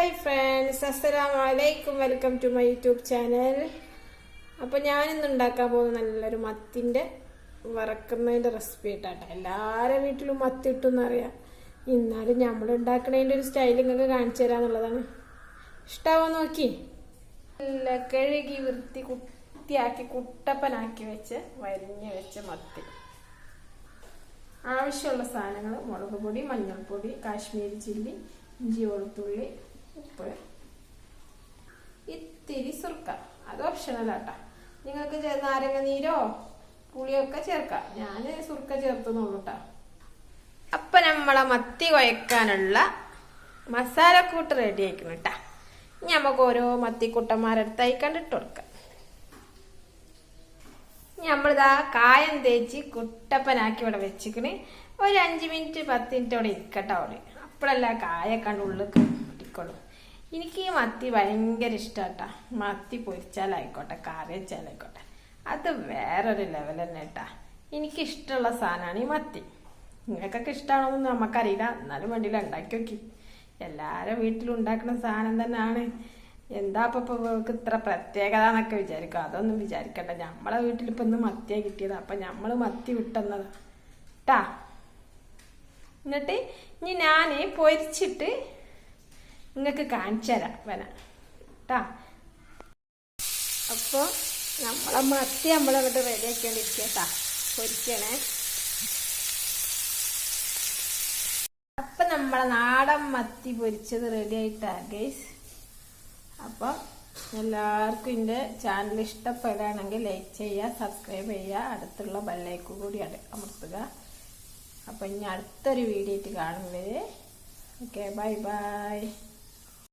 Hi friends, അസ്സലാമു അലൈക്കും. Welcome to my YouTube channel. അപ്പോൾ ഞാനിന്ന് ഉണ്ടാക്കാൻ പോകുന്ന നല്ലൊരു മത്തിൻ്റെ വറക്കുന്നതിൻ്റെ റെസിപ്പി ആയിട്ടാട്ടോ. എല്ലാവരുടെ വീട്ടിലും മത്തി ഇട്ടെന്നറിയാം. എന്നാലും നമ്മൾ ഉണ്ടാക്കുന്നതിൻ്റെ ഒരു സ്റ്റൈൽ നിങ്ങൾക്ക് കാണിച്ചു തരാമെന്നുള്ളതാണ്. ഇഷ്ടമാവോ നോക്കി. നല്ല കഴുകി വൃത്തിയാക്കി കുട്ടപ്പനാക്കി വെച്ച് വരിഞ്ഞ് വെച്ച മത്തി. ആവശ്യമുള്ള സാധനങ്ങൾ: മുളക് പൊടി, മഞ്ഞൾപ്പൊടി, കാശ്മീരി ചില്ലി, ഇഞ്ചി വെളുത്തുള്ളി, ഉപ്പ്, ഇത്തിരി സുർക്ക. അത് ഓപ്ഷണലാട്ടാ. നിങ്ങൾക്ക് നാരങ്ങ നീരോ പുളിയൊക്കെ ചേർക്കാം. ഞാൻ സുർക്ക ചേർത്തുന്നുള്ളൂ കേട്ടോ. അപ്പം നമ്മളെ മത്തി കുഴക്കാനുള്ള മസാലക്കൂട്ട് റെഡി ആക്കണം കേട്ടോ. ഇനി നമുക്ക് ഓരോ മത്തിക്കുട്ടന്മാരെടുത്തായി കണ്ടിട്ട് കൊടുക്കാം. നമ്മളിതാ കായം തേച്ച് കുട്ടപ്പനാക്കി ഇവിടെ വെച്ചിക്കണ്. ഒരു 5 മിനിറ്റ് 10 മിനിറ്റ് അവിടെ ഇരിക്കട്ടെ. അവിടെ അപ്പോഴല്ല കായ കണ്ട് ഉള്ളിൽ ഇരിക്കുള്ളൂ. എനിക്ക് ഈ മത്തി ഭയങ്കര ഇഷ്ടമാട്ടാ. മത്തി പൊരിച്ചാലായിക്കോട്ടെ, കറി വെച്ചാലായിക്കോട്ടെ, അത് വേറൊരു ലെവൽ തന്നെ കേട്ടാ. എനിക്കിഷ്ടമുള്ള സാധനമാണ് ഈ മത്തി. നിങ്ങൾക്കൊക്കെ ഇഷ്ടമാണോന്ന് നമുക്കറിയില്ല, എന്നാലും വേണ്ടിയില്ല, ഉണ്ടാക്കി നോക്കി. എല്ലാവരും വീട്ടിലും ഉണ്ടാക്കുന്ന സാധനം തന്നെയാണ്. എന്താ ഇപ്പം ഇത്ര പ്രത്യേകത എന്നൊക്കെ വിചാരിക്കും. അതൊന്നും വിചാരിക്കണ്ട. നമ്മളെ വീട്ടിലിപ്പോൾ ഇന്ന് മത്തിയാണ് കിട്ടിയത്. അപ്പം നമ്മൾ മത്തി വിട്ടെന്നതാ ട്ടാ. എന്നിട്ട് ഇനി ഞാൻ പൊരിച്ചിട്ട് നിങ്ങൾക്ക് കാണിച്ചു തരാം ട്ടാ. അപ്പോൾ നമ്മളെ മത്തി നമ്മളങ്ങോട്ട് റെഡിയാക്കിക്കൊണ്ടിരിക്കുക കേട്ടാ. പൊരിക്കണേ. അപ്പം നമ്മളെ നാടൻ മത്തി പൊരിച്ചത് റെഡി ആയിട്ടാ ഗൈസ്. അപ്പം എല്ലാവർക്കും എൻ്റെ ചാനൽ ഇഷ്ടപ്പെടുകയാണെങ്കിൽ ലൈക്ക് ചെയ്യുക, സബ്സ്ക്രൈബ് ചെയ്യുക, അടുത്തുള്ള ബെല്ലൈക്കൺ കൂടി അമർത്തുക. അപ്പം ഇനി അടുത്തൊരു വീഡിയോ ആയിട്ട് കാണുന്നത്. Okay, bye bye.